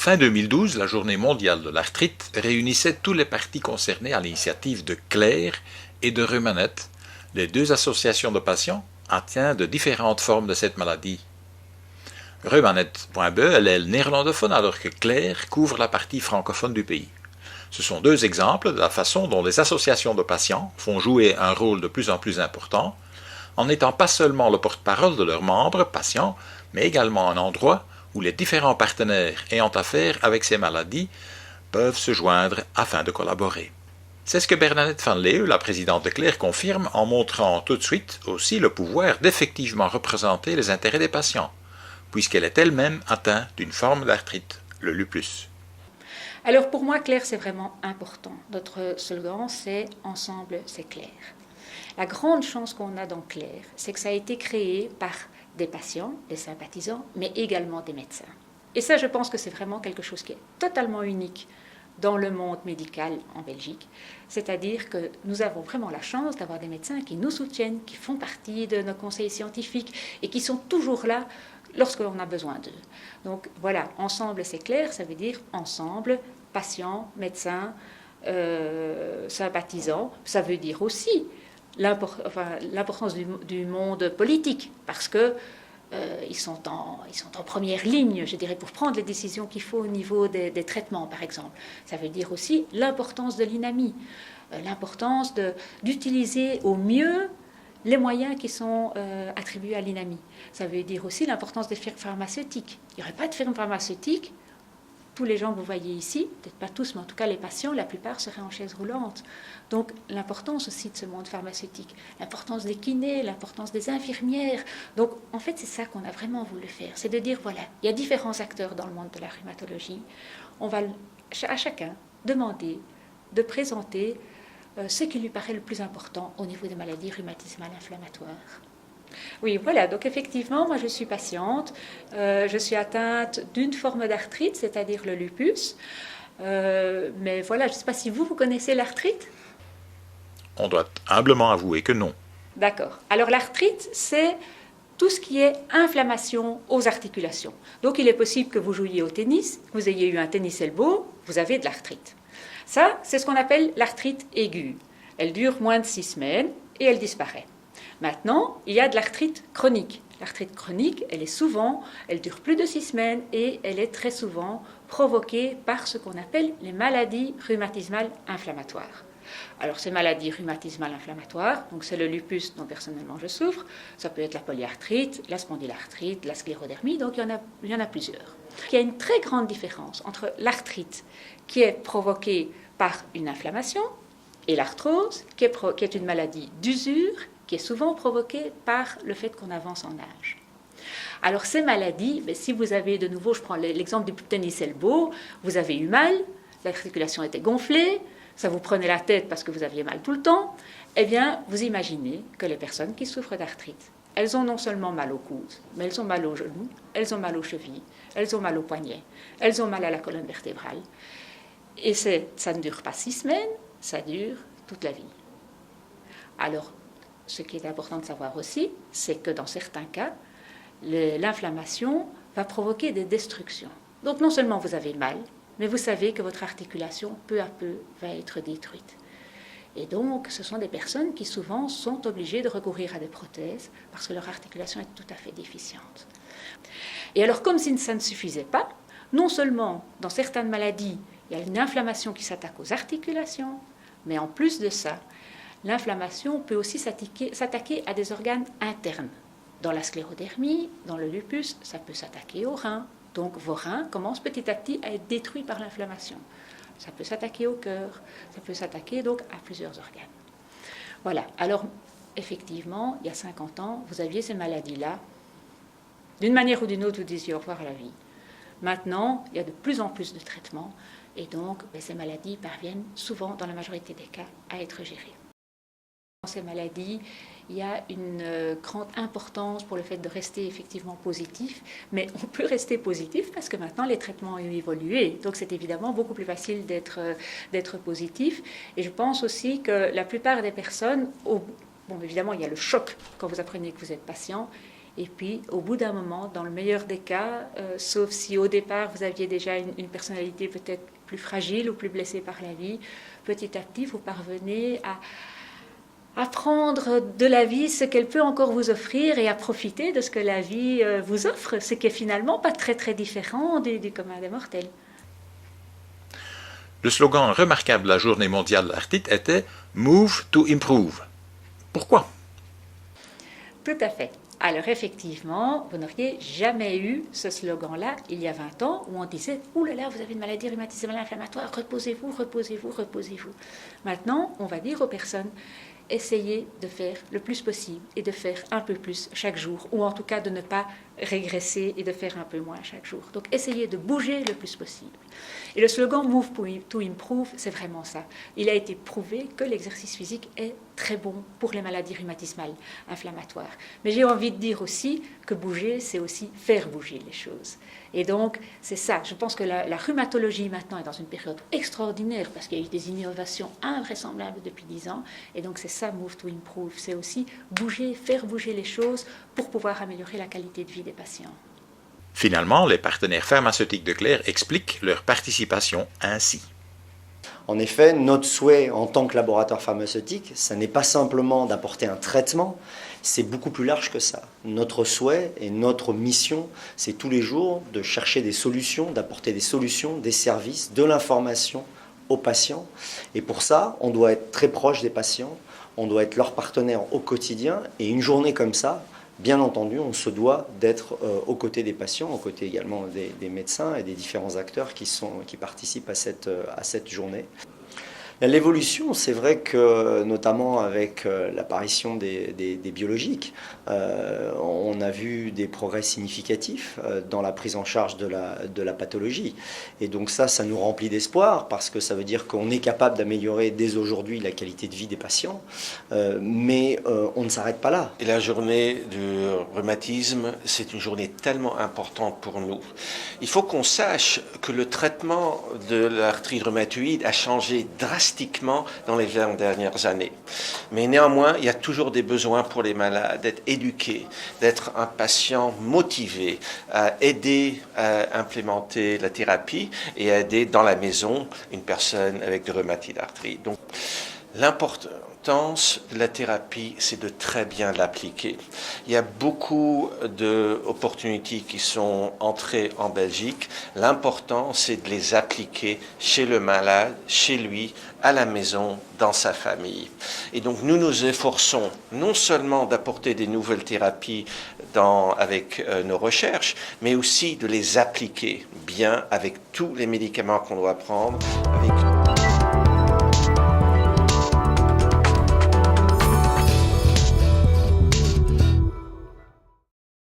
Fin 2012, la Journée mondiale de l'arthrite réunissait tous les partis concernés à l'initiative de Claire et de Reumanet, les deux associations de patients atteints de différentes formes de cette maladie. Reumanet.be est l'aile néerlandophone alors que Claire couvre la partie francophone du pays. Ce sont deux exemples de la façon dont les associations de patients font jouer un rôle de plus en plus important, en n'étant pas seulement le porte-parole de leurs membres, patients, mais également un endroit où les différents partenaires ayant affaire avec ces maladies peuvent se joindre afin de collaborer. C'est ce que Bernadette Van Leeuw, la présidente de Claire, confirme en montrant tout de suite aussi le pouvoir d'effectivement représenter les intérêts des patients, puisqu'elle est elle-même atteinte d'une forme d'arthrite, le lupus. Alors pour moi, Claire, c'est vraiment important. Notre slogan, c'est « Ensemble, c'est clair ». La grande chance qu'on a dans Claire, c'est que ça a été créé par des patients, des sympathisants, mais également des médecins. Et ça, je pense que c'est vraiment quelque chose qui est totalement unique dans le monde médical en Belgique. C'est-à-dire que nous avons vraiment la chance d'avoir des médecins qui nous soutiennent, qui font partie de nos conseils scientifiques et qui sont toujours là lorsqu'on a besoin d'eux. Donc voilà, ensemble c'est clair, ça veut dire ensemble, patients, médecins, sympathisants, ça veut dire aussi l'importance du monde politique, parce que ils sont en première ligne, je dirais, pour prendre les décisions qu'il faut au niveau des traitements, par exemple. Ça veut dire aussi l'importance de l'INAMI, l'importance d'utiliser au mieux les moyens qui sont attribués à l'INAMI. Ça veut dire aussi l'importance des firmes pharmaceutiques. Il n'y aurait pas de firmes pharmaceutiques. Tous les gens que vous voyez ici, peut-être pas tous, mais en tout cas les patients, la plupart seraient en chaise roulante. Donc l'importance aussi de ce monde pharmaceutique, l'importance des kinés, l'importance des infirmières. Donc en fait c'est ça qu'on a vraiment voulu faire, c'est de dire voilà, il y a différents acteurs dans le monde de la rhumatologie. On va à chacun demander de présenter ce qui lui paraît le plus important au niveau des maladies rhumatismales inflammatoires. Oui, voilà, donc effectivement, moi je suis patiente, je suis atteinte d'une forme d'arthrite, c'est-à-dire le lupus, mais voilà, je ne sais pas si vous connaissez l'arthrite. On doit humblement avouer que non. D'accord, alors l'arthrite, c'est tout ce qui est inflammation aux articulations. Donc il est possible que vous jouiez au tennis, que vous ayez eu un tennis elbow, vous avez de l'arthrite. Ça, c'est ce qu'on appelle l'arthrite aiguë. Elle dure moins de 6 semaines et elle disparaît. Maintenant, il y a de l'arthrite chronique. L'arthrite chronique, elle dure plus de 6 semaines et elle est très souvent provoquée par ce qu'on appelle les maladies rhumatismales inflammatoires. Alors, ces maladies rhumatismales inflammatoires, donc c'est le lupus dont personnellement je souffre, ça peut être la polyarthrite, la spondylarthrite, la sclérodermie, donc il y en a plusieurs. Il y a une très grande différence entre l'arthrite qui est provoquée par une inflammation et l'arthrose qui est une maladie d'usure qui est souvent provoquée par le fait qu'on avance en âge. Alors ces maladies, si vous avez de nouveau, je prends l'exemple du tennis elbow, vous avez eu mal, l'articulation était gonflée, ça vous prenait la tête parce que vous aviez mal tout le temps, eh bien vous imaginez que les personnes qui souffrent d'arthrite, elles ont non seulement mal aux coudes, mais elles ont mal aux genoux, elles ont mal aux chevilles, elles ont mal aux poignets, elles ont mal à la colonne vertébrale. Et ça ne dure pas 6 semaines, ça dure toute la vie. Alors, ce qui est important de savoir aussi, c'est que dans certains cas, l'inflammation va provoquer des destructions. Donc non seulement vous avez mal, mais vous savez que votre articulation, peu à peu, va être détruite. Et donc, ce sont des personnes qui souvent sont obligées de recourir à des prothèses parce que leur articulation est tout à fait déficiente. Et alors, comme si ça ne suffisait pas, non seulement dans certaines maladies, il y a une inflammation qui s'attaque aux articulations, mais en plus de ça, l'inflammation peut aussi s'attaquer à des organes internes. Dans la sclérodermie, dans le lupus, ça peut s'attaquer aux reins. Donc vos reins commencent petit à petit à être détruits par l'inflammation. Ça peut s'attaquer au cœur, ça peut s'attaquer donc à plusieurs organes. Voilà, alors effectivement, il y a 50 ans, vous aviez ces maladies-là. D'une manière ou d'une autre, vous disiez au revoir à la vie. Maintenant, il y a de plus en plus de traitements et donc ces maladies parviennent souvent, dans la majorité des cas, à être gérées. Dans ces maladies, il y a une grande importance pour le fait de rester effectivement positif, mais on peut rester positif parce que maintenant les traitements ont évolué, donc c'est évidemment beaucoup plus facile d'être positif. Et je pense aussi que la plupart des personnes, bon évidemment il y a le choc quand vous apprenez que vous êtes patient, Et puis, au bout d'un moment, dans le meilleur des cas, sauf si au départ vous aviez déjà une personnalité peut-être plus fragile ou plus blessée par la vie, petit à petit vous parvenez à prendre de la vie ce qu'elle peut encore vous offrir et à profiter de ce que la vie vous offre, ce qui est finalement pas très très différent du commun des mortels. Le slogan remarquable de la Journée mondiale de l'arthrite était « Move to improve ». Pourquoi? Tout à fait. Alors effectivement, vous n'auriez jamais eu ce slogan-là il y a 20 ans où on disait « Ouh là là, vous avez une maladie rhumatismale inflammatoire, reposez-vous, reposez-vous, reposez-vous ». Maintenant, on va dire aux personnes « Essayez de faire le plus possible et de faire un peu plus chaque jour, ou en tout cas de ne pas régresser et de faire un peu moins chaque jour. Donc essayez de bouger le plus possible ». Et le slogan « Move to improve », c'est vraiment ça. Il a été prouvé que l'exercice physique est très bon pour les maladies rhumatismales inflammatoires. Mais j'ai envie de dire aussi que bouger, c'est aussi faire bouger les choses. Et donc, c'est ça. Je pense que la rhumatologie maintenant est dans une période extraordinaire parce qu'il y a eu des innovations invraisemblables depuis 10 ans. Et donc, c'est ça, Move to Improve. C'est aussi bouger, faire bouger les choses pour pouvoir améliorer la qualité de vie des patients. Finalement, les partenaires pharmaceutiques de Claire expliquent leur participation ainsi. En effet, notre souhait en tant que laboratoire pharmaceutique, ça n'est pas simplement d'apporter un traitement, c'est beaucoup plus large que ça. Notre souhait et notre mission, c'est tous les jours de chercher des solutions, d'apporter des solutions, des services, de l'information aux patients. Et pour ça, on doit être très proche des patients, on doit être leur partenaire au quotidien. Et une journée comme ça, bien entendu, on se doit d'être aux côtés des patients, aux côtés également des médecins et des différents acteurs qui participent à cette journée. L'évolution, c'est vrai que, notamment avec l'apparition des biologiques, on a vu des progrès significatifs dans la prise en charge de la pathologie. Et donc ça nous remplit d'espoir, parce que ça veut dire qu'on est capable d'améliorer dès aujourd'hui la qualité de vie des patients, mais on ne s'arrête pas là. Et la journée du rhumatisme, c'est une journée tellement importante pour nous. Il faut qu'on sache que le traitement de l'arthrite rhumatoïde a changé drastiquement dans les 20 dernières années. Mais néanmoins, il y a toujours des besoins pour les malades d'être éduqués, d'être un patient motivé, à aider à implémenter la thérapie et à aider dans la maison une personne avec de rhumatite arthrite. Donc, l'importance de la thérapie, c'est de très bien l'appliquer. Il y a beaucoup d'opportunités qui sont entrées en Belgique. L'important, c'est de les appliquer chez le malade, chez lui, à la maison, dans sa famille. Et donc, nous nous efforçons non seulement d'apporter des nouvelles thérapies avec nos recherches, mais aussi de les appliquer bien avec tous les médicaments qu'on doit prendre, avec